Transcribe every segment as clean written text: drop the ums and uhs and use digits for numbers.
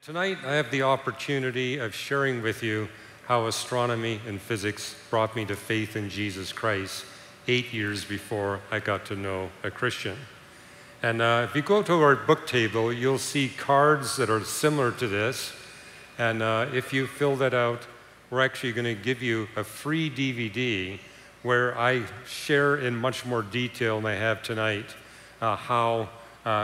Tonight, I have the opportunity of sharing with you how astronomy and physics brought me to faith in Jesus Christ 8 years before I got to know a Christian. And if you go to our book table, you'll see cards that are similar to this. And if you fill that out, we're actually going to give you a free DVD where I share in much more detail than I have tonight how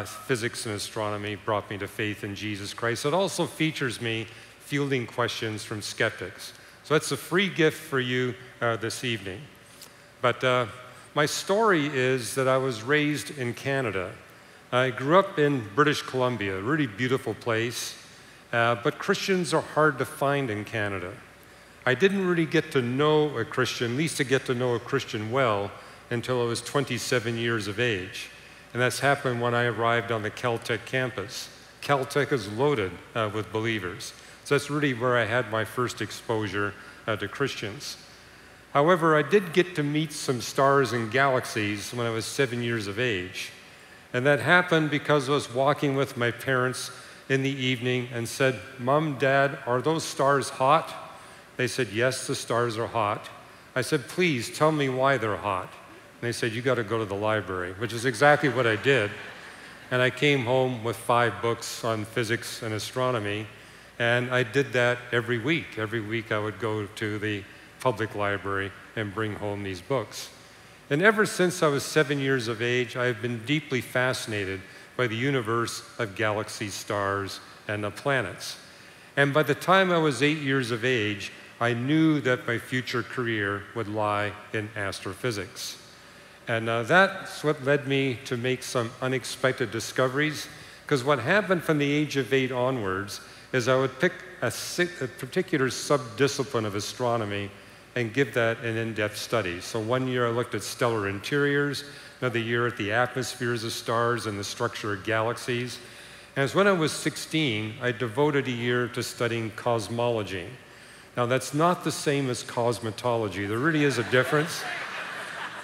physics and astronomy brought me to faith in Jesus Christ. It also features me fielding questions from skeptics. So that's a free gift for you this evening. But my story is that I was raised in Canada. I grew up in British Columbia, a really beautiful place, but Christians are hard to find in Canada. I didn't really get to know a Christian, at least to get to know a Christian well, until I was 27 years of age. And that's happened when I arrived on the Caltech campus. Caltech is loaded with believers. So that's really where I had my first exposure to Christians. However, I did get to meet some stars and galaxies when I was 7 years of age. And that happened because I was walking with my parents in the evening and said, "Mom, Dad, are those stars hot?" They said, "Yes, the stars are hot." I said, "Please tell me why they're hot." And they said, "You got to go to the library," which is exactly what I did. And I came home with 5 books on physics and astronomy, and I did that every week. Every week I would go to the public library and bring home these books. And ever since I was 7 years of age, I have been deeply fascinated by the universe of galaxies, stars, and the planets. And by the time I was 8 years of age, I knew that my future career would lie in astrophysics. And that's what led me to make some unexpected discoveries, because what happened from the age of 8 onwards is I would pick a particular subdiscipline of astronomy and give that an in-depth study. So one year I looked at stellar interiors, another year at the atmospheres of stars and the structure of galaxies. And when I was 16, I devoted a year to studying cosmology. Now that's not the same as cosmetology. There really is a difference.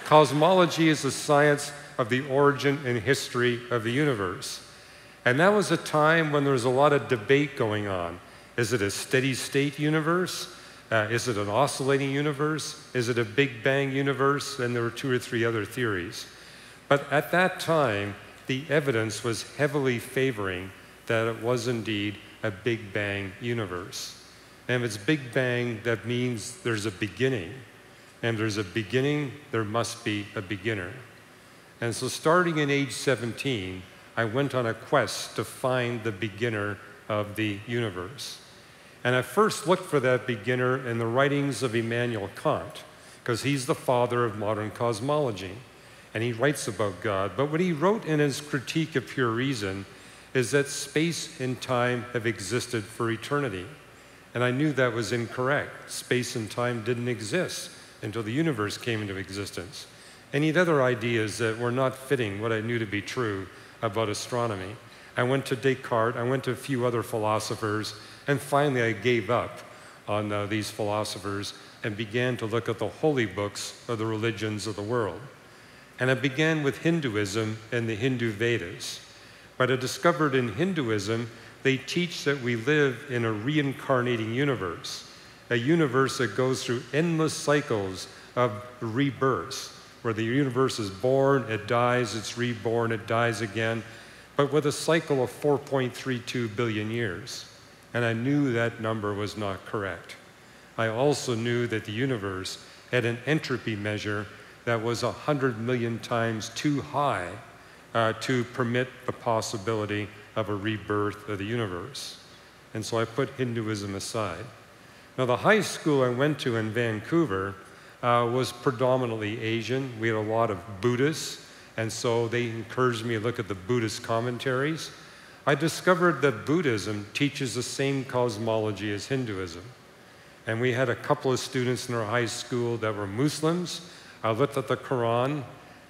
Cosmology is the science of the origin and history of the universe. And that was a time when there was a lot of debate going on. Is it a steady state universe? Is it an oscillating universe? Is it a Big Bang universe? And there were 2 or 3 other theories. But at that time, the evidence was heavily favoring that it was indeed a Big Bang universe. And if it's Big Bang, that means there's a beginning. And if there's a beginning, there must be a beginner. And so starting in age 17, I went on a quest to find the beginner of the universe. And I first looked for that beginner in the writings of Immanuel Kant, because he's the father of modern cosmology. And he writes about God. But what he wrote in his Critique of Pure Reason is that space and time have existed for eternity. And I knew that was incorrect. Space and time didn't exist until the universe came into existence. And he had other ideas that were not fitting what I knew to be true about astronomy. I went to Descartes, I went to a few other philosophers, and finally I gave up on these philosophers and began to look at the holy books of the religions of the world. And I began with Hinduism and the Hindu Vedas. But I discovered in Hinduism, they teach that we live in a reincarnating universe, a universe that goes through endless cycles of rebirths, where the universe is born, it dies, it's reborn, it dies again, but with a cycle of 4.32 billion years. And I knew that number was not correct. I also knew that the universe had an entropy measure that was 100 million times too high to permit the possibility of a rebirth of the universe. And so I put Hinduism aside. Now, the high school I went to in Vancouver was predominantly Asian. We had a lot of Buddhists, and so they encouraged me to look at the Buddhist commentaries. I discovered that Buddhism teaches the same cosmology as Hinduism. And we had a couple of students in our high school that were Muslims. I looked at the Quran,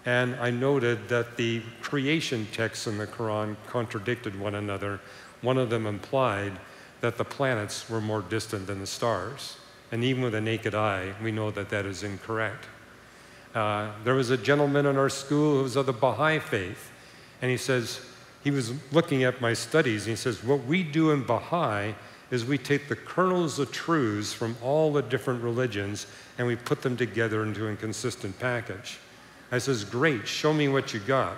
and I noted that the creation texts in the Quran contradicted one another. One of them implied that the planets were more distant than the stars. And even with the naked eye, we know that that is incorrect. There was a gentleman in our school who was of the Baha'i faith, and he says, he was looking at my studies, and he says, what we do in Baha'i is we take the kernels of truths from all the different religions and we put them together into a consistent package. I says, great, show me what you got.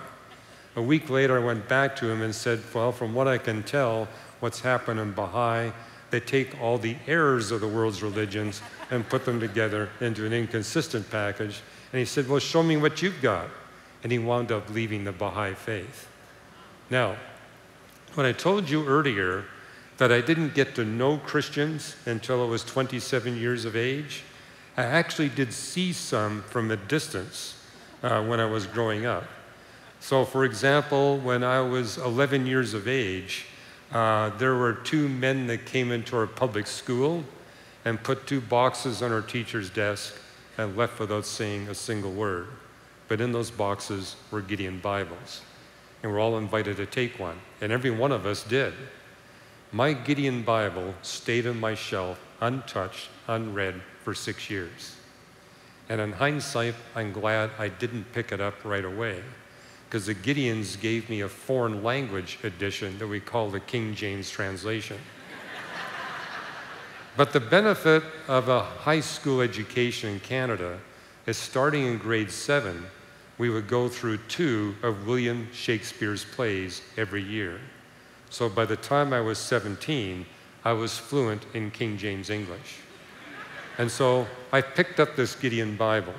A week later, I went back to him and said, well, from what I can tell, what's happened in Baha'i, they take all the errors of the world's religions and put them together into an inconsistent package. And he said, well, show me what you've got. And he wound up leaving the Baha'i faith. Now, when I told you earlier that I didn't get to know Christians until I was 27 years of age, I actually did see some from a distance when I was growing up. So, for example, when I was 11 years of age, there were two men that came into our public school and put 2 boxes on our teacher's desk and left without saying a single word. But in those boxes were Gideon Bibles. And we're all invited to take one. And every one of us did. My Gideon Bible stayed on my shelf, untouched, unread, for 6 years. And in hindsight, I'm glad I didn't pick it up right away, because the Gideons gave me a foreign language edition that we call the King James translation. But the benefit of a high school education in Canada is starting in grade 7, we would go through 2 of William Shakespeare's plays every year. So by the time I was 17, I was fluent in King James English. And so I picked up this Gideon Bible.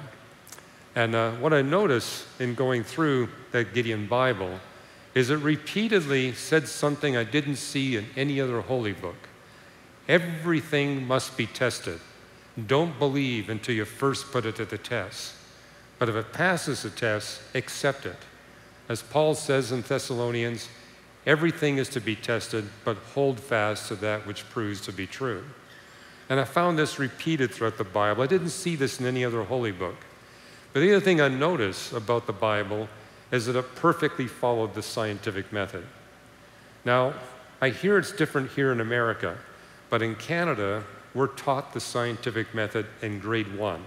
And what I noticed in going through that Gideon Bible is it repeatedly said something I didn't see in any other holy book. Everything must be tested. Don't believe until you first put it to the test. But if it passes the test, accept it. As Paul says in Thessalonians, everything is to be tested, but hold fast to that which proves to be true. And I found this repeated throughout the Bible. I didn't see this in any other holy book. But the other thing I noticed about the Bible is that it perfectly followed the scientific method. Now, I hear it's different here in America, but in Canada, we're taught the scientific method in grade 1.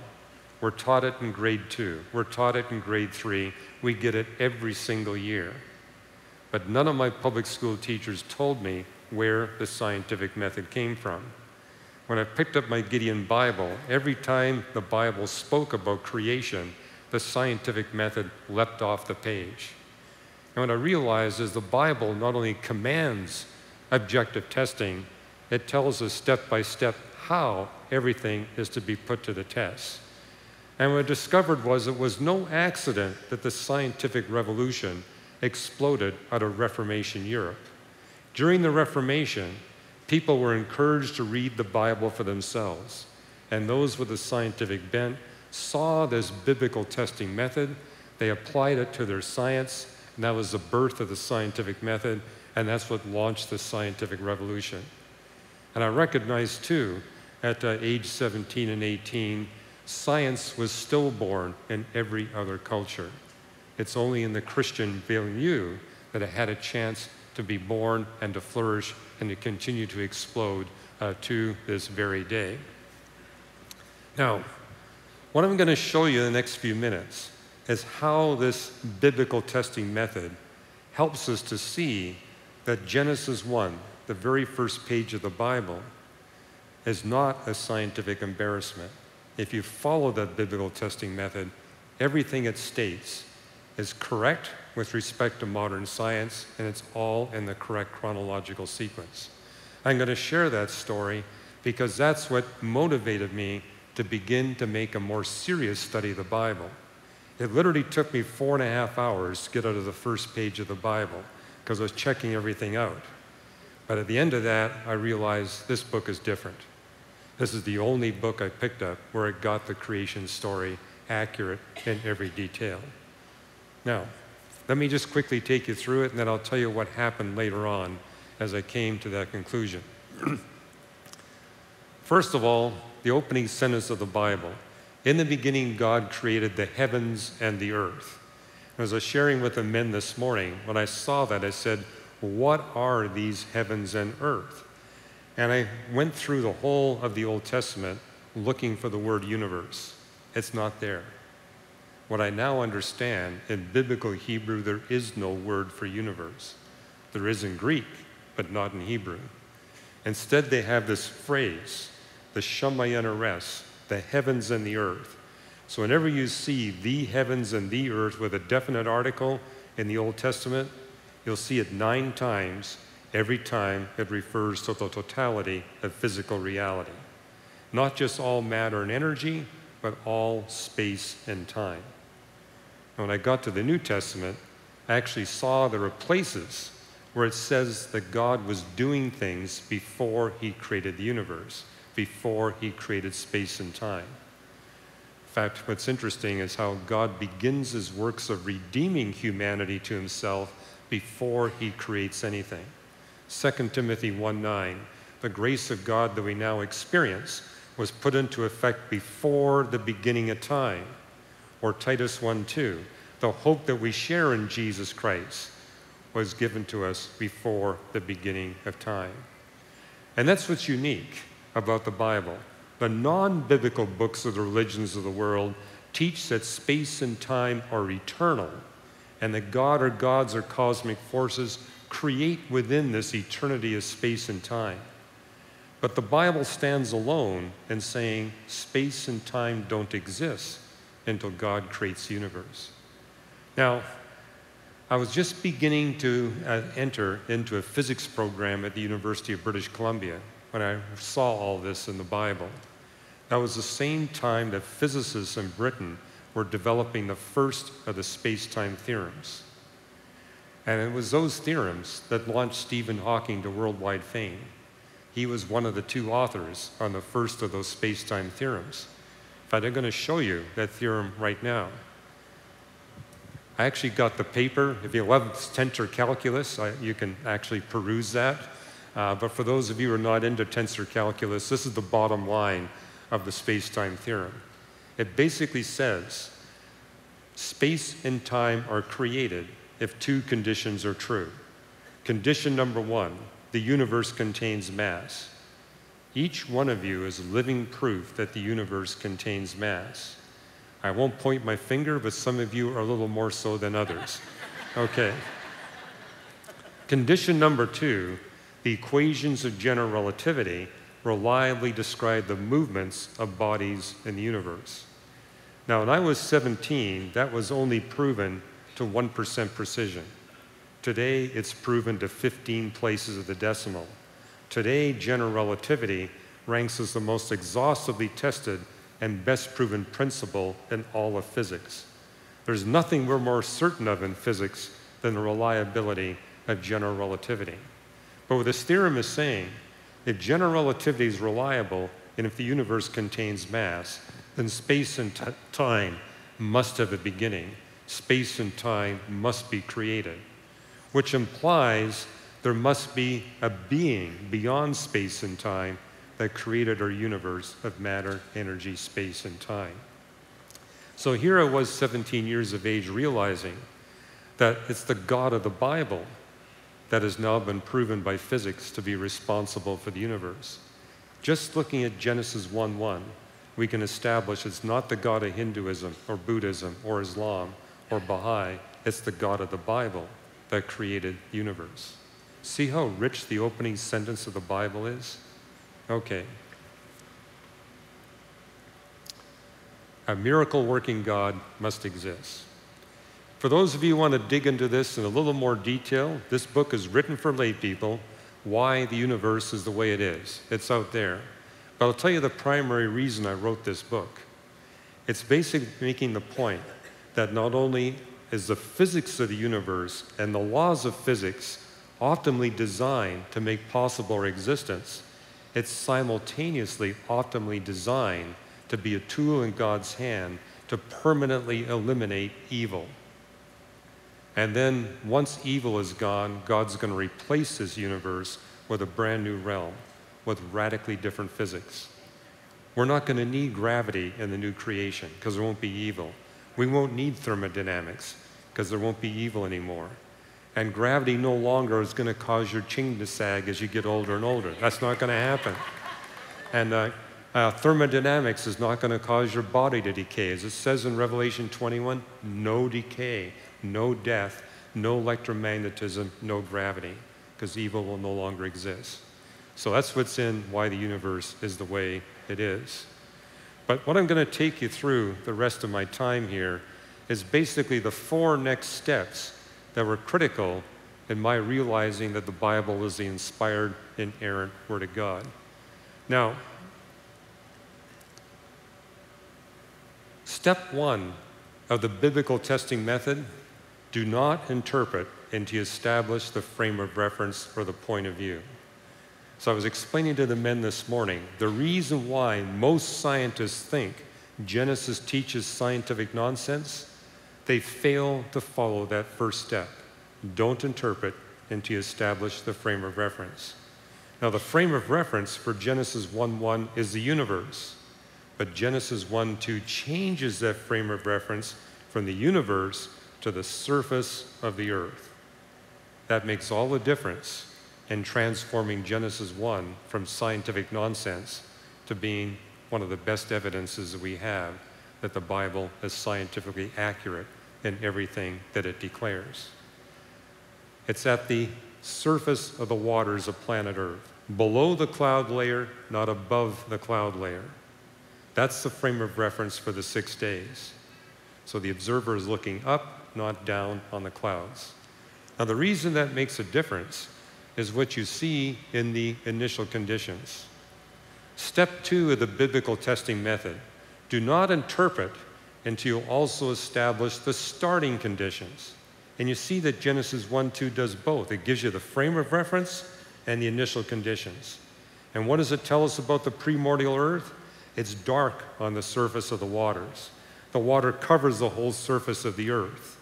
We're taught it in grade 2. We're taught it in grade 3. We get it every single year. But none of my public school teachers told me where the scientific method came from. When I picked up my Gideon Bible, every time the Bible spoke about creation, the scientific method leapt off the page. And what I realized is the Bible not only commands objective testing, it tells us step by step how everything is to be put to the test. And what I discovered was it was no accident that the scientific revolution exploded out of Reformation Europe. During the Reformation, people were encouraged to read the Bible for themselves. And those with a scientific bent saw this biblical testing method, they applied it to their science, and that was the birth of the scientific method, and that's what launched the scientific revolution. And I recognized too, at age 17 and 18, science was stillborn in every other culture. It's only in the Christian milieu that it had a chance to be born and to flourish and to continue to explode to this very day. Now, what I'm going to show you in the next few minutes is how this biblical testing method helps us to see that Genesis 1, the very first page of the Bible, is not a scientific embarrassment. If you follow that biblical testing method, everything it states is correct with respect to modern science, and it's all in the correct chronological sequence. I'm going to share that story because that's what motivated me to begin to make a more serious study of the Bible. It literally took me 4.5 hours to get out of the first page of the Bible because I was checking everything out. But at the end of that, I realized this book is different. This is the only book I picked up where it got the creation story accurate in every detail. Now, let me just quickly take you through it, and then I'll tell you what happened later on as I came to that conclusion. First of all, the opening sentence of the Bible. In the beginning, God created the heavens and the earth. As I was sharing with the men this morning, when I saw that, I said, what are these heavens and earth? And I went through the whole of the Old Testament looking for the word universe. It's not there. What I now understand, in biblical Hebrew, there is no word for universe. there is in Greek, but not in Hebrew. Instead, they have this phrase, the Shamayim Eretz, the heavens and the earth. So whenever you see the heavens and the earth with a definite article in the Old Testament, you'll see it 9 times every time it refers to the totality of physical reality. Not just all matter and energy, but all space and time. When I got to the New Testament, I actually saw there were places where it says that God was doing things before he created the universe, before he created space and time. In fact, what's interesting is how God begins his works of redeeming humanity to himself before he creates anything. 2 Timothy 1:9, the grace of God that we now experience was put into effect before the beginning of time. Or Titus 1:2, the hope that we share in Jesus Christ was given to us before the beginning of time. And that's what's unique about the Bible. The non-biblical books of the religions of the world teach that space and time are eternal, and that God or gods or cosmic forces create within this eternity of space and time. But the Bible stands alone in saying space and time don't exist until God creates the universe. Now, I was just beginning to enter into a physics program at the University of British Columbia when I saw all this in the Bible. That was the same time that physicists in Britain were developing the first of the space-time theorems. And it was those theorems that launched Stephen Hawking to worldwide fame. He was one of the 2 authors on the first of those space-time theorems. In fact, I'm going to show you that theorem right now. I actually got the paper. If you love tensor calculus, you can actually peruse that. But for those of you who are not into tensor calculus, this is the bottom line of the space-time theorem. It basically says space and time are created if 2 conditions are true. Condition number 1, the universe contains mass. Each one of you is living proof that the universe contains mass. I won't point my finger, but some of you are a little more so than others. Okay. Condition number 2, the equations of general relativity reliably describe the movements of bodies in the universe. Now, when I was 17, that was only proven to 1% precision. Today, it's proven to 15 places of the decimal. Today, general relativity ranks as the most exhaustively tested and best proven principle in all of physics. There's nothing we're more certain of in physics than the reliability of general relativity. But what this theorem is saying, if general relativity is reliable and if the universe contains mass, then space and time must have a beginning. Space and time must be created, which implies there must be a being beyond space and time that created our universe of matter, energy, space, and time. So here I was 17 years of age realizing that it's the God of the Bible that has now been proven by physics to be responsible for the universe. Just looking at Genesis 1:1, we can establish it's not the God of Hinduism or Buddhism or Islam or Baha'i, it's the God of the Bible that created the universe. See how rich the opening sentence of the Bible is? Okay. A miracle-working God must exist. For those of you who want to dig into this in a little more detail, this book is written for lay people, Why the Universe is the Way It Is. It's out there. But I'll tell you the primary reason I wrote this book. It's basically making the point that not only is the physics of the universe and the laws of physics optimally designed to make possible our existence, it's simultaneously optimally designed to be a tool in God's hand to permanently eliminate evil. And then once evil is gone, God's going to replace this universe with a brand new realm with radically different physics. We're not going to need gravity in the new creation because there won't be evil. We won't need thermodynamics because there won't be evil anymore. And gravity no longer is going to cause your chin to sag as you get older and older. That's not going to happen. And thermodynamics is not going to cause your body to decay. As it says in Revelation 21, no decay, no death, no electromagnetism, no gravity, because evil will no longer exist. So that's what's in why the universe is the way it is. But what I'm going to take you through the rest of my time here is basically the 4 next steps that were critical in my realizing that the Bible is the inspired, inerrant Word of God. Now, step 1 of the biblical testing method: do not interpret until you establish the frame of reference or the point of view. So I was explaining to the men this morning, the reason why most scientists think Genesis teaches scientific nonsense, they fail to follow that first step. Don't interpret until you establish the frame of reference. Now, the frame of reference for Genesis 1:1 is the universe, but Genesis 1:2 changes that frame of reference from the universe to the surface of the earth. That makes all the difference in transforming Genesis 1 from scientific nonsense to being one of the best evidences that we have that the Bible is scientifically accurate in everything that it declares. It's at the surface of the waters of planet Earth, below the cloud layer, not above the cloud layer. That's the frame of reference for the 6 days. So the observer is looking up, not down on the clouds. Now, the reason that makes a difference is what you see in the initial conditions. Step 2 of the biblical testing method: do not interpret until you also establish the starting conditions. And you see that Genesis 1:2 does both. It gives you the frame of reference and the initial conditions. And what does it tell us about the primordial earth? It's dark on the surface of the waters. The water covers the whole surface of the earth.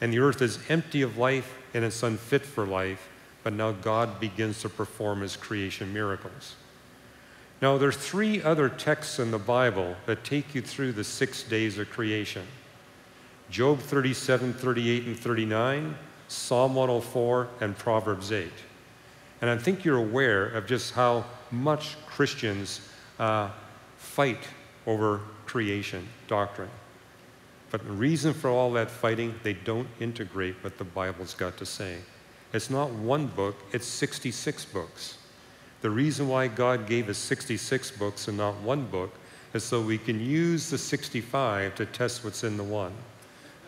And the earth is empty of life and it's unfit for life, but now God begins to perform his creation miracles. Now, there are 3 other texts in the Bible that take you through the 6 days of creation: Job 37, 38, and 39, Psalm 104, and Proverbs 8. And I think you're aware of just how much Christians fight over creation doctrine. But the reason for all that fighting, they don't integrate what the Bible's got to say. It's not one book, it's 66 books. The reason why God gave us 66 books and not one book is so we can use the 65 to test what's in the one.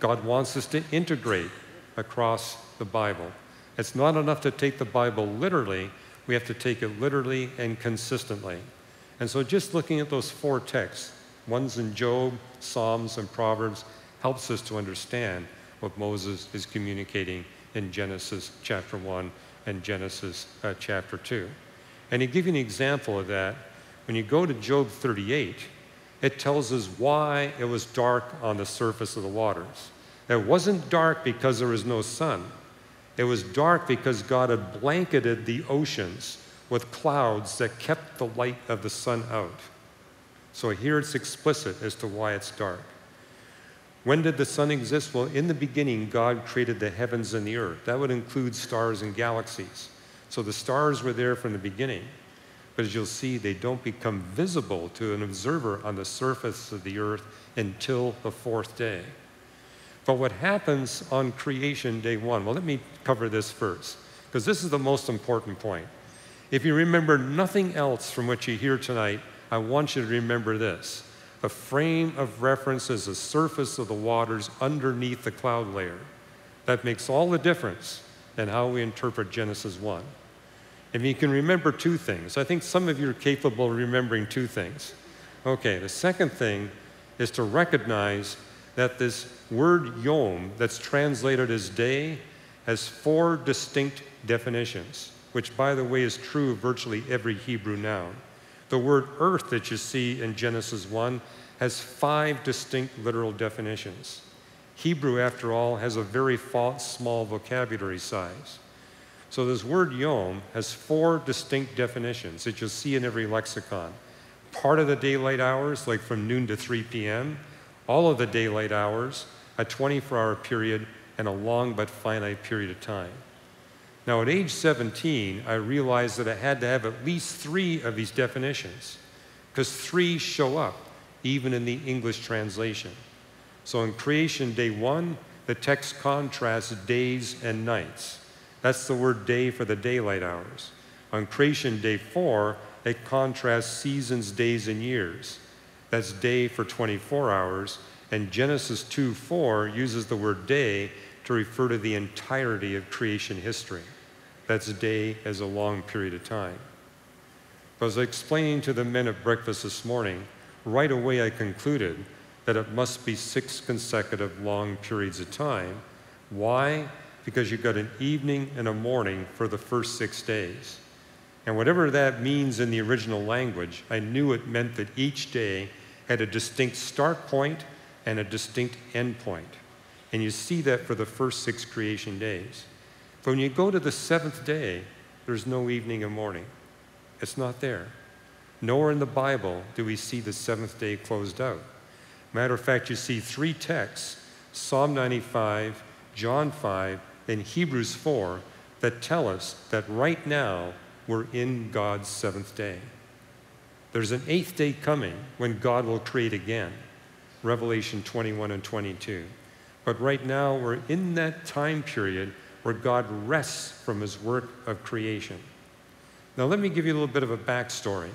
God wants us to integrate across the Bible. It's not enough to take the Bible literally, we have to take it literally and consistently. And so just looking at those 4 texts, one's in Job, Psalms, and Proverbs, helps us to understand what Moses is communicating in Genesis chapter 1 and Genesis chapter 2. And to give you an example of that, when you go to Job 38, it tells us why it was dark on the surface of the waters. It wasn't dark because there was no sun. It was dark because God had blanketed the oceans with clouds that kept the light of the sun out. So here it's explicit as to why it's dark. When did the sun exist? Well, in the beginning, God created the heavens and the earth. That would include stars and galaxies. So the stars were there from the beginning. But as you'll see, they don't become visible to an observer on the surface of the earth until the 4th day. But what happens on creation day 1? Well, let me cover this first, because this is the most important point. If you remember nothing else from what you hear tonight, I want you to remember this. The frame of reference is the surface of the waters underneath the cloud layer. That makes all the difference in how we interpret Genesis 1. If you can remember 2 things, I think some of you are capable of remembering 2 things. Okay, the second thing is to recognize that this word yom that's translated as day has 4 distinct definitions, which, by the way, is true of virtually every Hebrew noun. The word earth that you see in Genesis 1 has 5 distinct literal definitions. Hebrew, after all, has a very small vocabulary size. So this word yom has 4 distinct definitions that you'll see in every lexicon. Part of the daylight hours, like from noon to 3 p.m., all of the daylight hours, a 24-hour period, and a long but finite period of time. Now, at age 17, I realized that I had to have at least 3 of these definitions, because 3 show up even in the English translation. So in creation day 1, the text contrasts days and nights. That's the word day for the daylight hours. On creation day 4, it contrasts seasons, days, and years. That's day for 24 hours, and Genesis 2:4 uses the word day to refer to the entirety of creation history. That's day as a long period of time. As I was explaining to the men at breakfast this morning, right away I concluded that it must be 6 consecutive long periods of time. Why? Because you've got an evening and a morning for the first 6 days. And whatever that means in the original language, I knew it meant that each day had a distinct start point and a distinct end point. And you see that for the first 6 creation days. But when you go to the 7th day, there's no evening and morning. It's not there. Nowhere in the Bible do we see the 7th day closed out. Matter of fact, you see 3 texts, Psalm 95, John 5, and Hebrews 4, that tell us that right now we're in God's 7th day. There's an 8th day coming when God will create again, Revelation 21 and 22. But right now we're in that time period where God rests from his work of creation. Now let me give you a little bit of a backstory.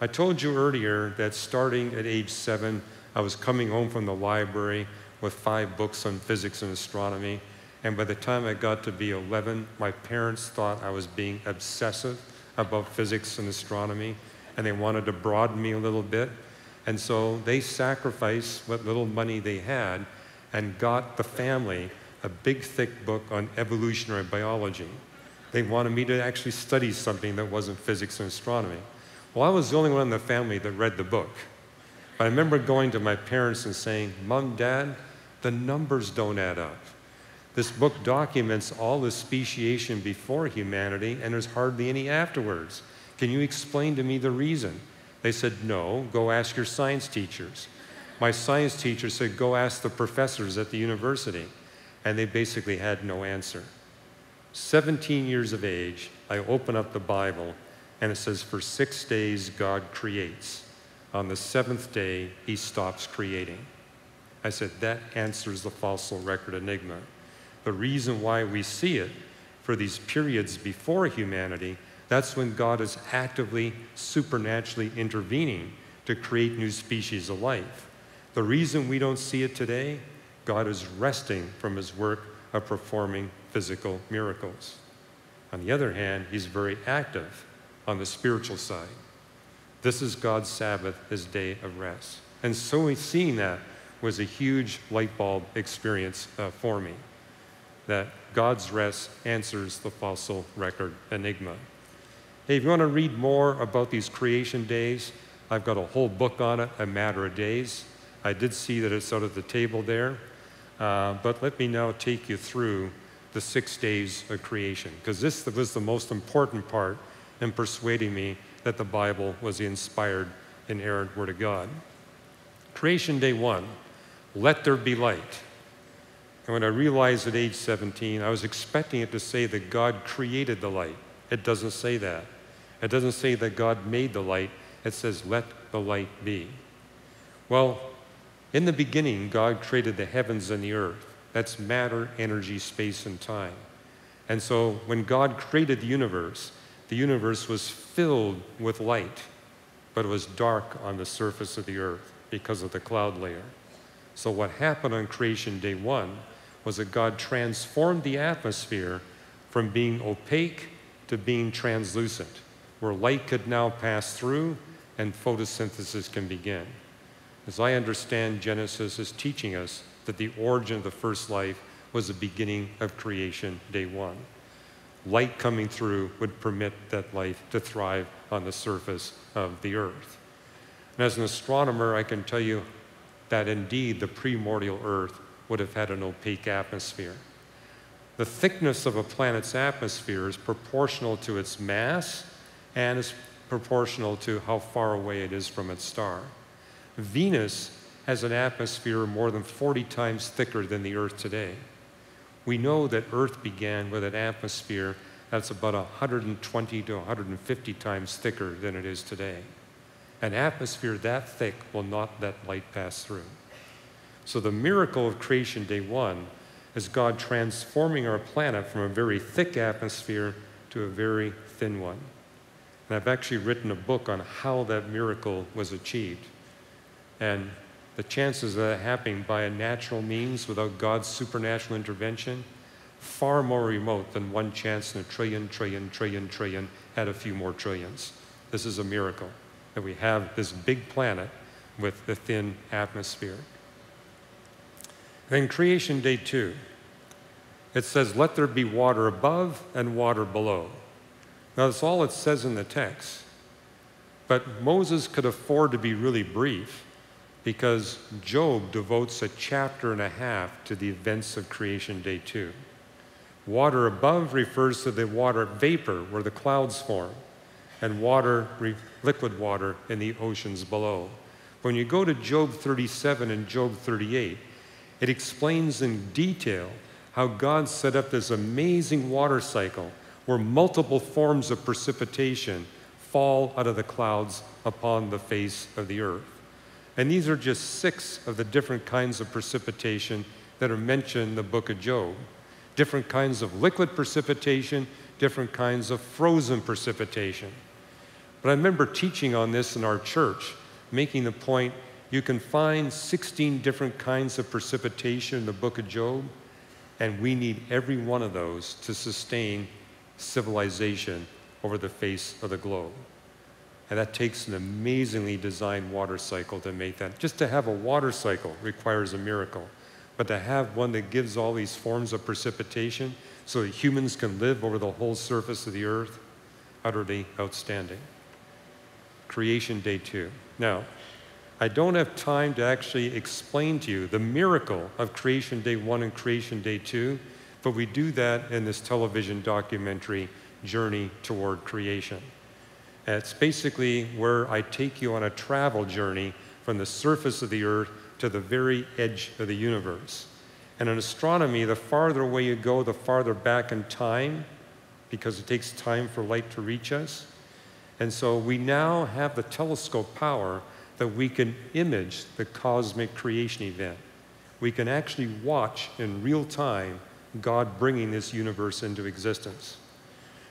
I told you earlier that starting at age 7, I was coming home from the library with 5 books on physics and astronomy. And by the time I got to be 11, my parents thought I was being obsessive about physics and astronomy, and they wanted to broaden me a little bit. And so they sacrificed what little money they had and got the family a big, thick book on evolutionary biology. They wanted me to actually study something that wasn't physics and astronomy. Well, I was the only one in the family that read the book. But I remember going to my parents and saying, "Mom, Dad, the numbers don't add up. This book documents all the speciation before humanity, and there's hardly any afterwards. Can you explain to me the reason?" They said, "No, go ask your science teachers." My science teacher said, "Go ask the professors at the university." And they basically had no answer. 17 years of age, I open up the Bible, and it says, "For 6 days God creates. On the 7th day, he stops creating." I said, that answers the fossil record enigma. The reason why we see it for these periods before humanity, that's when God is actively, supernaturally intervening to create new species of life. The reason we don't see it today, God is resting from his work of performing physical miracles. On the other hand, he's very active on the spiritual side. This is God's Sabbath, his day of rest. And so seeing that was a huge light bulb experience for me, that God's rest answers the fossil record enigma. Hey, if you want to read more about these creation days, I've got a whole book on it, A Matter of Days. I did see that it's out at the table there. But let me now take you through the 6 days of creation, because this was the most important part in persuading me that the Bible was the inspired, inerrant Word of God. Creation day 1, let there be light. And when I realized at age 17, I was expecting it to say that God created the light. It doesn't say that. It doesn't say that God made the light. It says, let the light be. Well, in the beginning, God created the heavens and the earth. That's matter, energy, space, and time. And so when God created the universe was filled with light, but it was dark on the surface of the earth because of the cloud layer. So what happened on creation day 1 was that God transformed the atmosphere from being opaque to being translucent, where light could now pass through and photosynthesis can begin. As I understand, Genesis is teaching us that the origin of the first life was the beginning of creation day 1. Light coming through would permit that life to thrive on the surface of the earth. And as an astronomer, I can tell you that indeed the primordial earth would have had an opaque atmosphere. The thickness of a planet's atmosphere is proportional to its mass and is proportional to how far away it is from its star. Venus has an atmosphere more than 40 times thicker than the Earth today. We know that Earth began with an atmosphere that's about 120 to 150 times thicker than it is today. An atmosphere that thick will not let light pass through. So the miracle of creation day 1 is God transforming our planet from a very thick atmosphere to a very thin one. And I've actually written a book on how that miracle was achieved. And the chances of that happening by a natural means without God's supernatural intervention, far more remote than one chance in a trillion had a few more trillions. This is a miracle that we have this big planet with a thin atmosphere. Then creation day 2, it says, let there be water above and water below. Now that's all it says in the text. But Moses could afford to be really brief because Job devotes a chapter and a half to the events of creation day 2. Water above refers to the water vapor where the clouds form, and liquid water in the oceans below. When you go to Job 37 and Job 38, it explains in detail how God set up this amazing water cycle where multiple forms of precipitation fall out of the clouds upon the face of the earth. And these are just 6 of the different kinds of precipitation that are mentioned in the book of Job. Different kinds of liquid precipitation, different kinds of frozen precipitation. But I remember teaching on this in our church, making the point you can find 16 different kinds of precipitation in the book of Job, and we need every one of those to sustain civilization over the face of the globe. And that takes an amazingly designed water cycle to make that. Just to have a water cycle requires a miracle. But to have one that gives all these forms of precipitation so that humans can live over the whole surface of the earth, utterly outstanding. Creation day 2. Now, I don't have time to actually explain to you the miracle of creation day 1 and creation day 2, but we do that in this television documentary, Journey Toward Creation. And it's basically where I take you on a travel journey from the surface of the earth to the very edge of the universe. And in astronomy, the farther away you go, the farther back in time, because it takes time for light to reach us. And so we now have the telescope power that we can image the cosmic creation event. We can actually watch in real time God bringing this universe into existence.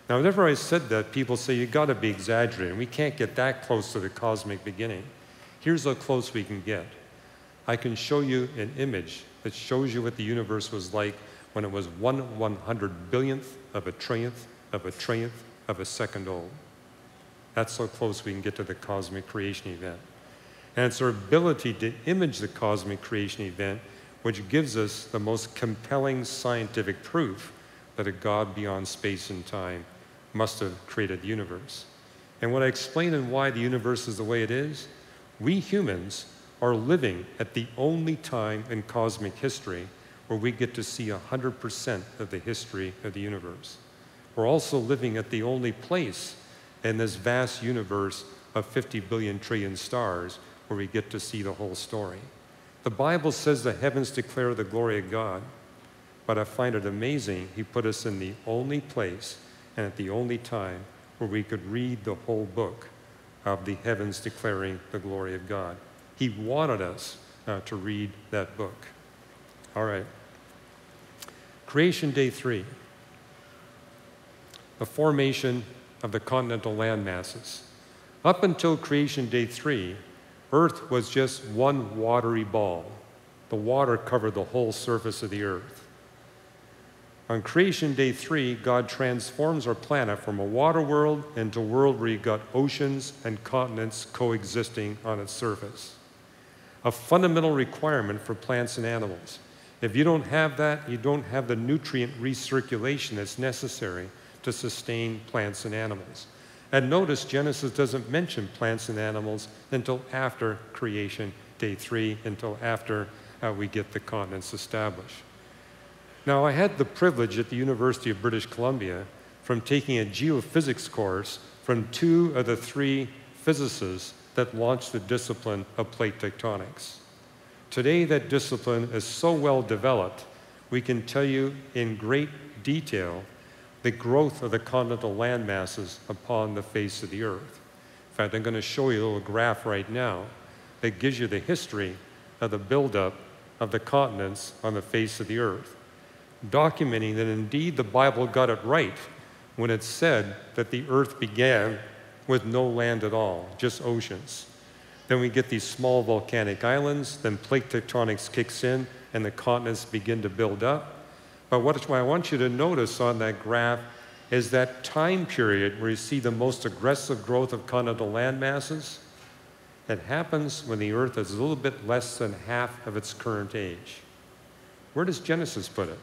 Now, whenever I said that, people say, you gotta be exaggerating. We can't get that close to the cosmic beginning. Here's how close we can get. I can show you an image that shows you what the universe was like when it was 1/100 billionth of a trillionth of a trillionth of a second old. That's how close we can get to the cosmic creation event. And it's our ability to image the cosmic creation event which gives us the most compelling scientific proof that a God beyond space and time must have created the universe. And what I explain in why the universe is the way it is, we humans are living at the only time in cosmic history where we get to see 100% of the history of the universe. We're also living at the only place in this vast universe of 50 billion trillion stars where we get to see the whole story. The Bible says the heavens declare the glory of God, but I find it amazing He put us in the only place and at the only time where we could read the whole book of the heavens declaring the glory of God. He wanted us to read that book. All right. Creation day 3. The formation of the continental land masses. Up until creation day 3, Earth was just one watery ball. The water covered the whole surface of the earth. On creation day 3, God transforms our planet from a water world into a world where you've got oceans and continents coexisting on its surface. A fundamental requirement for plants and animals. If you don't have that, you don't have the nutrient recirculation that's necessary to sustain plants and animals. And notice Genesis doesn't mention plants and animals until after creation day 3, until after we get the continents established. Now, I had the privilege at the University of British Columbia from taking a geophysics course from 2 of the 3 physicists that launched the discipline of plate tectonics. Today, that discipline is so well developed, we can tell you in great detail the growth of the continental land masses upon the face of the earth. In fact, I'm going to show you a little graph right now that gives you the history of the buildup of the continents on the face of the earth. documenting that indeed the Bible got it right when it said that the earth began with no land at all, just oceans. Then we get these small volcanic islands, then plate tectonics kicks in, and the continents begin to build up. But what I want you to notice on that graph is that time period where you see the most aggressive growth of continental land masses. It happens when the earth is a little bit less than half of its current age. Where does Genesis put it?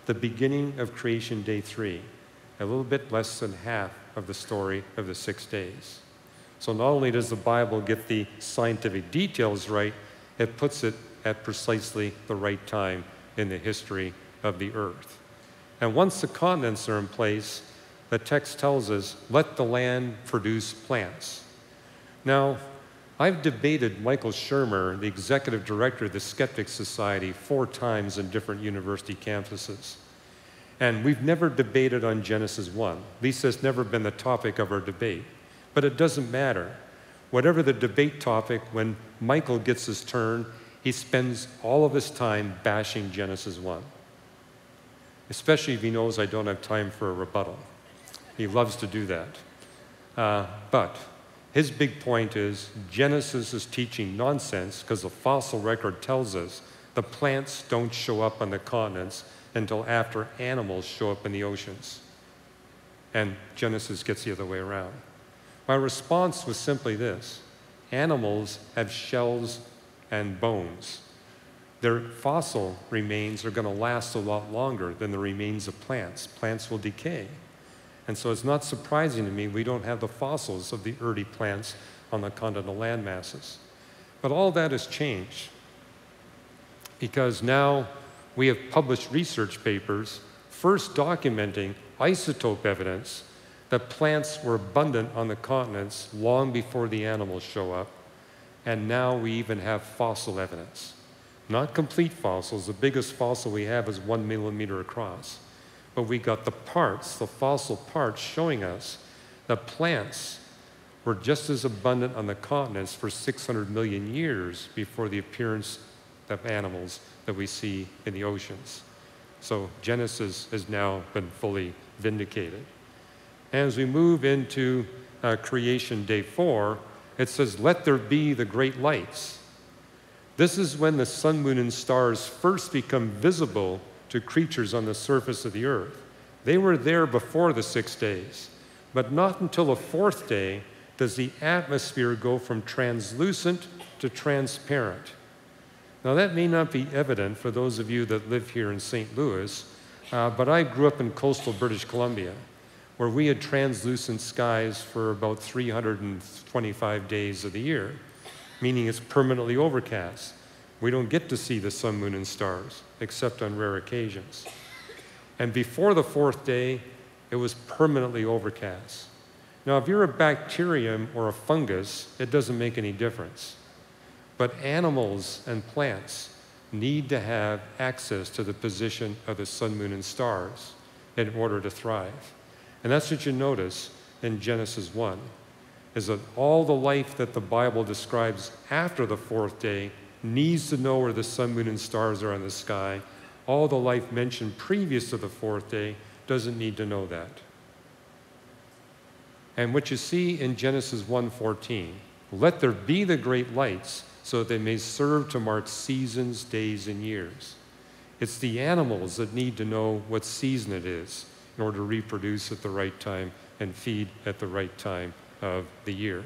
The beginning of creation, day 3. A little bit less than half of the story of the 6 days. So not only does the Bible get the scientific details right, it puts it at precisely the right time in the history of the earth. And once the continents are in place, the text tells us, let the land produce plants. Now, I've debated Michael Shermer, the executive director of the Skeptics Society, 4 times in different university campuses. And we've never debated on Genesis 1. At least that's never been the topic of our debate. But it doesn't matter. Whatever the debate topic, when Michael gets his turn, he spends all of his time bashing Genesis 1. Especially if he knows I don't have time for a rebuttal. He loves to do that. But his big point is Genesis is teaching nonsense because the fossil record tells us the plants don't show up on the continents until after animals show up in the oceans. And Genesis gets the other way around. My response was simply this. Animals have shells and bones. Their fossil remains are going to last a lot longer than the remains of plants. Plants will decay. And so it's not surprising to me we don't have the fossils of the early plants on the continental land masses. But all that has changed because now we have published research papers first documenting isotope evidence that plants were abundant on the continents long before the animals show up. And now we even have fossil evidence. Not complete fossils. The biggest fossil we have is 1 millimeter across. But we got the parts, the fossil parts, showing us that plants were just as abundant on the continents for 600 million years before the appearance of animals that we see in the oceans. So Genesis has now been fully vindicated. As we move into creation day 4, it says, let there be the great lights. This is when the sun, moon, and stars first become visible to creatures on the surface of the earth. They were there before the 6 days, but not until the 4th day does the atmosphere go from translucent to transparent. Now that may not be evident for those of you that live here in St. Louis, but I grew up in coastal British Columbia, where we had translucent skies for about 325 days of the year, meaning it's permanently overcast. We don't get to see the sun, moon, and stars, except on rare occasions. And before the 4th day, it was permanently overcast. Now, if you're a bacterium or a fungus, it doesn't make any difference. But animals and plants need to have access to the position of the sun, moon, and stars in order to thrive. And that's what you notice in Genesis 1, is that all the life that the Bible describes after the 4th day needs to know where the sun, moon, and stars are in the sky. All the life mentioned previous to the 4th day doesn't need to know that. And what you see in Genesis 1:14, let there be the great lights so that they may serve to mark seasons, days, and years. It's the animals that need to know what season it is in order to reproduce at the right time and feed at the right time of the year.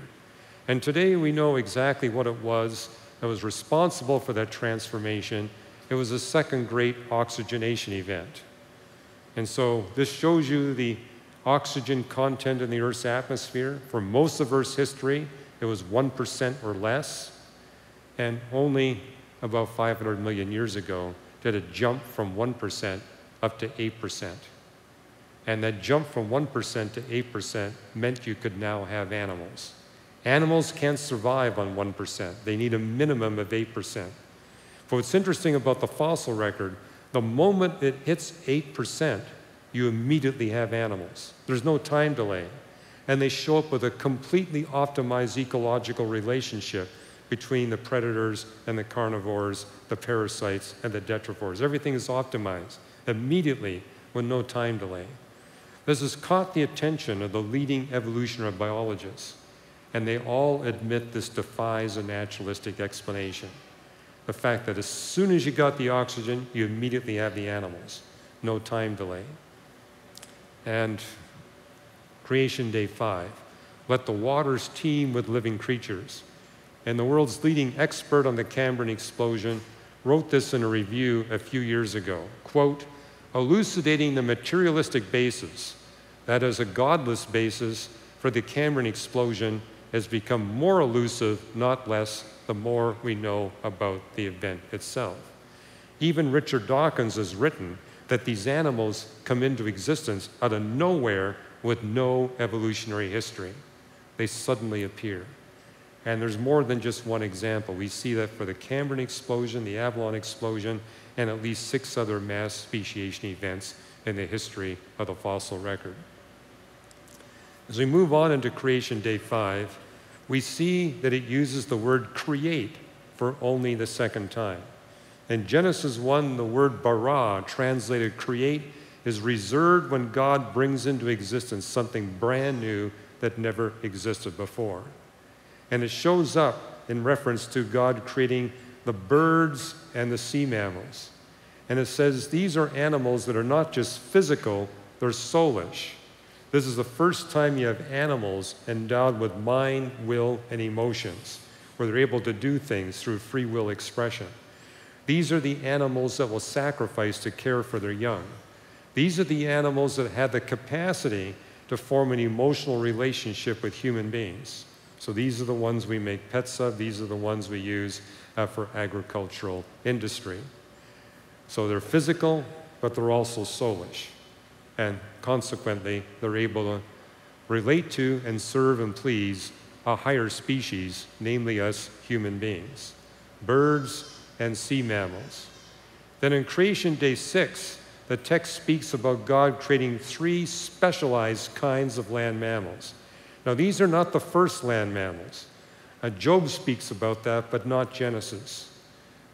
And today we know exactly what it was that was responsible for that transformation. It was the second great oxygenation event. And so this shows you the oxygen content in the Earth's atmosphere. For most of Earth's history, it was 1% or less. And only about 500 million years ago did it jump from 1% up to 8%. And that jump from 1% to 8% meant you could now have animals. Animals can't survive on 1%. They need a minimum of 8%. But what's interesting about the fossil record, the moment it hits 8%, you immediately have animals. There's no time delay. And they show up with a completely optimized ecological relationship between the predators and the carnivores, the parasites and the detrivores. Everything is optimized. immediately with no time delay. This has caught the attention of the leading evolutionary biologists, and they all admit this defies a naturalistic explanation. The fact that as soon as you got the oxygen, you immediately have the animals. No time delay. And creation day 5. Let the waters teem with living creatures. And the world's leading expert on the Cambrian explosion wrote this in a review a few years ago. Quote, elucidating the materialistic basis, that is a godless basis for the Cambrian explosion, has become more elusive, not less, the more we know about the event itself. Even Richard Dawkins has written that these animals come into existence out of nowhere with no evolutionary history. They suddenly appear. And there's more than just one example. We see that for the Cambrian explosion, the Avalon explosion, and at least 6 other mass speciation events in the history of the fossil record. As we move on into creation day 5, we see that it uses the word create for only the 2nd time. In Genesis 1, the word bara, translated create, is reserved when God brings into existence something brand new that never existed before. And it shows up in reference to God creating the birds and the sea mammals. And it says these are animals that are not just physical, they're soulish. This is the first time you have animals endowed with mind, will, and emotions, where they're able to do things through free will expression. These are the animals that will sacrifice to care for their young. These are the animals that have the capacity to form an emotional relationship with human beings. So these are the ones we make pets of. These are the ones we use for agricultural industry. So they're physical, but they're also soulish. And consequently, they're able to relate to and serve and please a higher species, namely us human beings, birds and sea mammals. Then in creation day 6, the text speaks about God creating 3 specialized kinds of land mammals. Now, these are not the first land mammals. Job speaks about that, but not Genesis.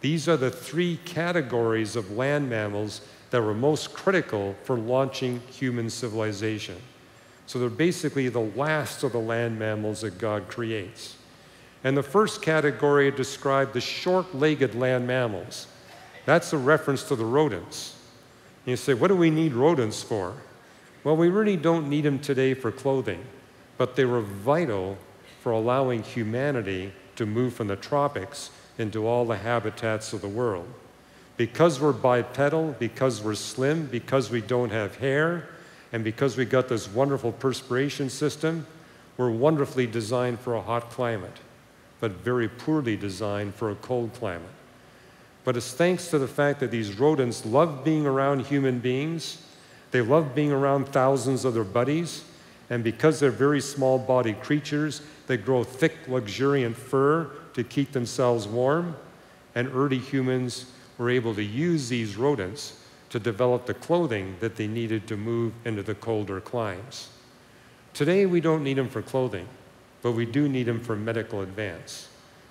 These are the 3 categories of land mammals that were most critical for launching human civilization. So they're basically the last of the land mammals that God creates. And the first category described the short-legged land mammals. That's a reference to the rodents. And you say, what do we need rodents for? Well, we really don't need them today for clothing, but they were vital for allowing humanity to move from the tropics into all the habitats of the world. Because we're bipedal, because we're slim, because we don't have hair, and because we got this wonderful perspiration system, we're wonderfully designed for a hot climate, but very poorly designed for a cold climate. But it's thanks to the fact that these rodents love being around human beings, they love being around thousands of their buddies, and because they're very small-bodied creatures, they grow thick, luxuriant fur to keep themselves warm, and early humans were able to use these rodents to develop the clothing that they needed to move into the colder climes. Today, we don't need them for clothing, but we do need them for medical advance.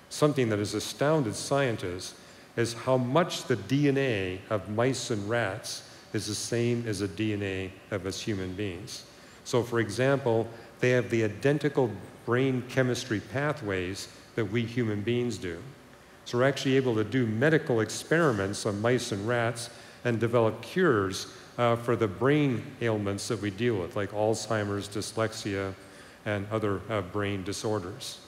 Something that has astounded scientists is how much the DNA of mice and rats is the same as the DNA of us human beings. So, for example, they have the identical brain chemistry pathways that we human beings do. So we're actually able to do medical experiments on mice and rats and develop cures for the brain ailments that we deal with, like Alzheimer's, dyslexia, and other brain disorders.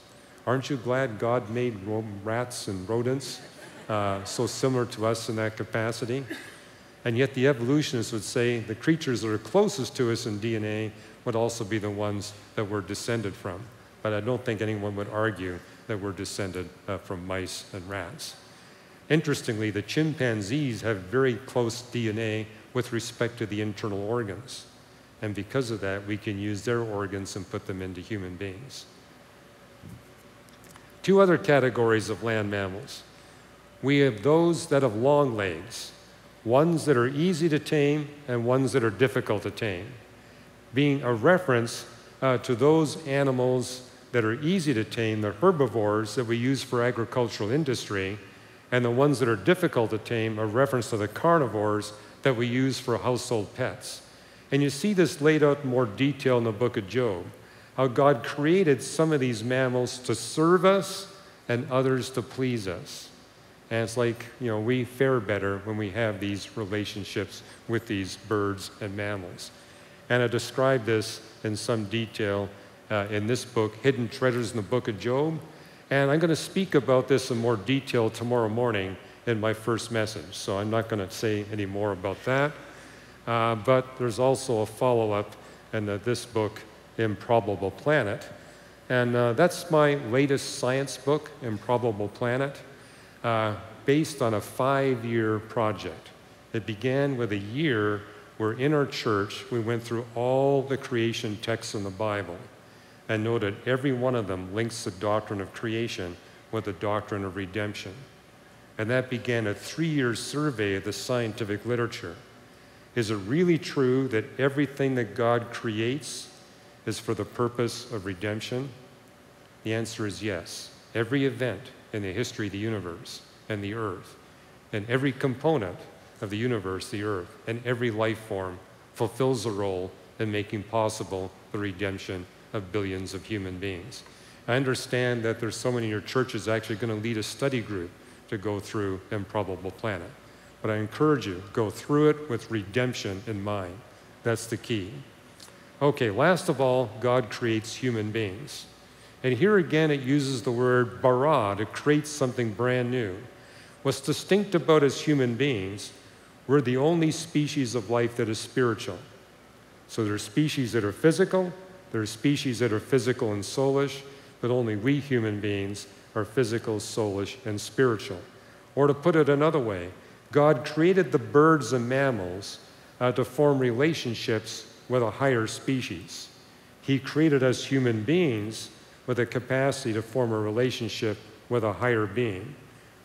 Aren't you glad God made rats and rodents so similar to us in that capacity? And yet the evolutionists would say the creatures that are closest to us in DNA would also be the ones that we're descended from. But I don't think anyone would argue that we're descended from mice and rats. Interestingly, the chimpanzees have very close DNA with respect to the internal organs. And because of that, we can use their organs and put them into human beings. 2 other categories of land mammals. We have those that have long legs, ones that are easy to tame and ones that are difficult to tame, being a reference to those animals that are easy to tame, the herbivores that we use for agricultural industry, and the ones that are difficult to tame, a reference to the carnivores that we use for household pets. And you see this laid out in more detail in the book of Job, how God created some of these mammals to serve us and others to please us. And it's like, we fare better when we have these relationships with these birds and mammals. And I describe this in some detail in this book, Hidden Treasures in the Book of Job. And I'm going to speak about this in more detail tomorrow morning in my first message. So I'm not going to say any more about that. But there's also a follow-up in this book, Improbable Planet. And that's my latest science book, Improbable Planet, based on a 5-year project. It began with a year where in our church we went through all the creation texts in the Bible and noted every one of them links the doctrine of creation with the doctrine of redemption. And that began a 3-year survey of the scientific literature. Is it really true that everything that God creates is for the purpose of redemption? The answer is yes. Every event in the history of the universe and the earth, and every component of the universe, the earth, and every life form fulfills a role in making possible the redemption of billions of human beings. I understand that there's someone in your church is actually going to lead a study group to go through Improbable Planet. But I encourage you, go through it with redemption in mind. That's the key. Okay, last of all, God creates human beings. And here again, it uses the word bara to create something brand new. What's distinct about us human beings, we're the only species of life that is spiritual. So there are species that are physical, there are species that are physical and soulish, but only we human beings are physical, soulish, and spiritual. Or to put it another way, God created the birds and mammals to form relationships with a higher species. He created us human beings with a capacity to form a relationship with a higher being.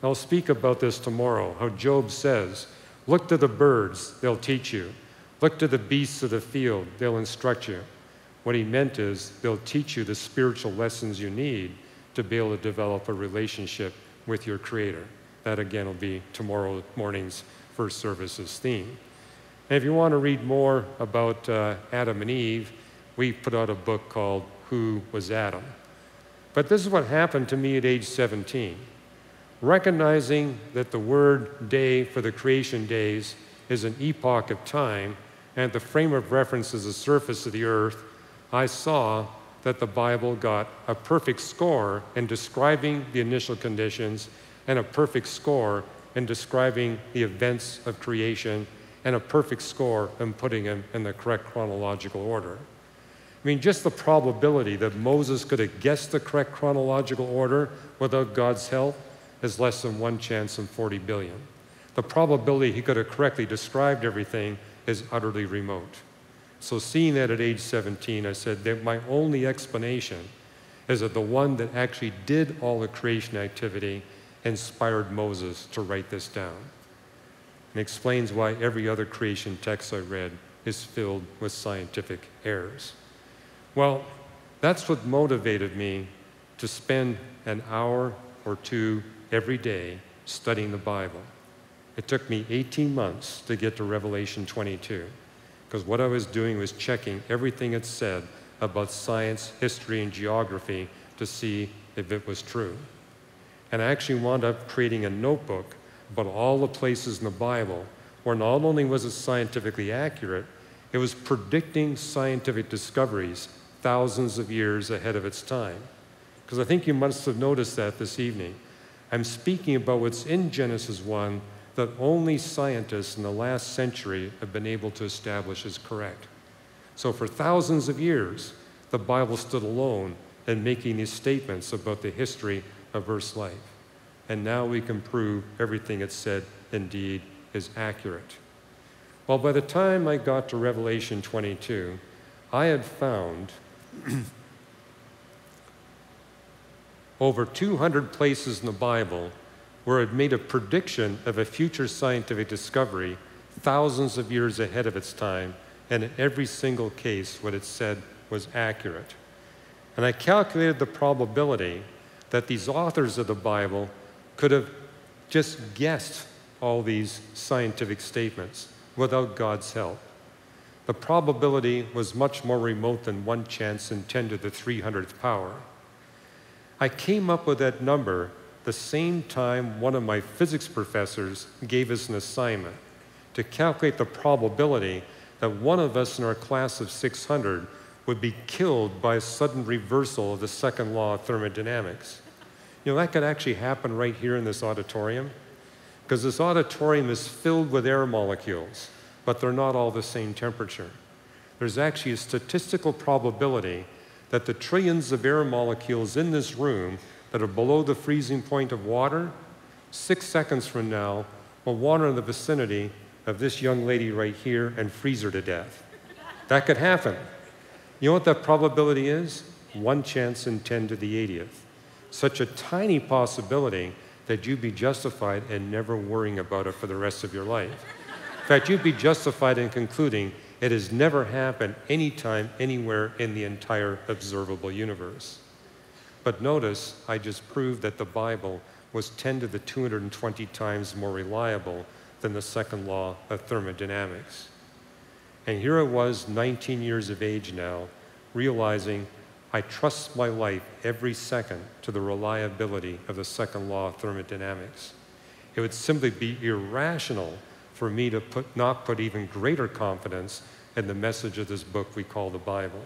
I'll speak about this tomorrow, how Job says, look to the birds, they'll teach you. Look to the beasts of the field, they'll instruct you. What he meant is they'll teach you the spiritual lessons you need to be able to develop a relationship with your Creator. That again will be tomorrow morning's first service's theme. And if you want to read more about Adam and Eve, we put out a book called Who Was Adam? But this is what happened to me at age 17. Recognizing that the word day for the creation days is an epoch of time, and the frame of reference is the surface of the earth, I saw that the Bible got a perfect score in describing the initial conditions and a perfect score in describing the events of creation and a perfect score in putting them in the correct chronological order. I mean, just the probability that Moses could have guessed the correct chronological order without God's help is less than 1 chance in 40 billion. The probability he could have correctly described everything is utterly remote. So seeing that at age 17, I said that my only explanation is that the one that actually did all the creation activity inspired Moses to write this down. And explains why every other creation text I read is filled with scientific errors. Well, that's what motivated me to spend an hour or two every day studying the Bible. It took me 18 months to get to Revelation 22, because what I was doing was checking everything it said about science, history, and geography to see if it was true. And I actually wound up creating a notebook about all the places in the Bible where not only was it scientifically accurate, it was predicting scientific discoveries thousands of years ahead of its time. Because I think you must have noticed that this evening. I'm speaking about what's in Genesis 1 that only scientists in the last century have been able to establish is correct. So for thousands of years, the Bible stood alone in making these statements about the history of Earth's life. And now we can prove everything it said indeed is accurate. Well, by the time I got to Revelation 22, I had found over 200 places in the Bible where it made a prediction of a future scientific discovery thousands of years ahead of its time, and in every single case what it said was accurate. And I calculated the probability that these authors of the Bible could have just guessed all these scientific statements without God's help. The probability was much more remote than 1 chance in 10 to the 300th power. I came up with that number the same time one of my physics professors gave us an assignment to calculate the probability that one of us in our class of 600 would be killed by a sudden reversal of the second law of thermodynamics. You know, that could actually happen right here in this auditorium, because this auditorium is filled with air molecules, but they're not all the same temperature. There's actually a statistical probability that the trillions of air molecules in this room that are below the freezing point of water, 6 seconds from now, will wander in the vicinity of this young lady right here and freeze her to death. That could happen. You know what that probability is? 1 chance in 10 to the 80th. Such a tiny possibility that you'd be justified in never worrying about it for the rest of your life. In fact, you'd be justified in concluding it has never happened anytime, anywhere in the entire observable universe. But notice, I just proved that the Bible was 10 to the 220 times more reliable than the second law of thermodynamics. And here I was, 19 years of age now, realizing I trust my life every second to the reliability of the second law of thermodynamics. It would simply be irrational for me to not put even greater confidence in the message of this book we call the Bible.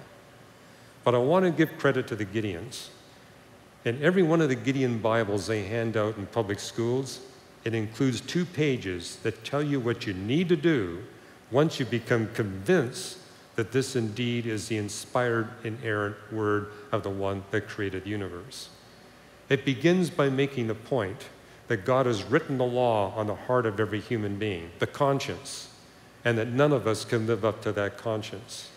But I want to give credit to the Gideons. In every one of the Gideon Bibles they hand out in public schools, it includes 2 pages that tell you what you need to do once you become convinced that this indeed is the inspired, inerrant word of the one that created the universe. It begins by making the point that God has written the law on the heart of every human being, the conscience, and that none of us can live up to that conscience.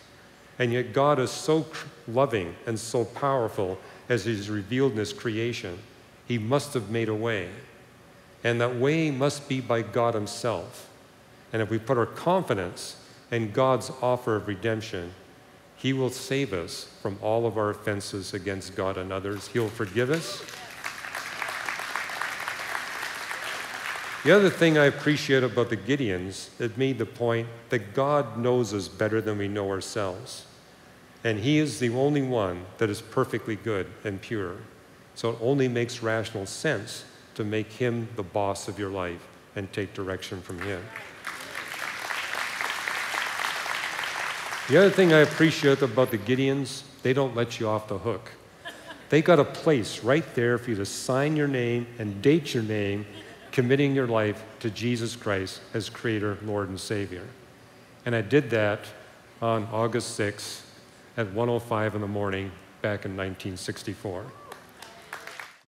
And yet God is so loving and so powerful as He's revealed in His creation, He must have made a way. And that way must be by God Himself. And if we put our confidence in God's offer of redemption, He will save us from all of our offenses against God and others. He'll forgive us. The other thing I appreciate about the Gideons, it made the point that God knows us better than we know ourselves. And He is the only one that is perfectly good and pure. So it only makes rational sense to make Him the boss of your life and take direction from Him. The other thing I appreciate about the Gideons, they don't let you off the hook. They got a place right there for you to sign your name and date your name, committing your life to Jesus Christ as Creator, Lord, and Savior. And I did that on August 6th at 1:05 in the morning back in 1964.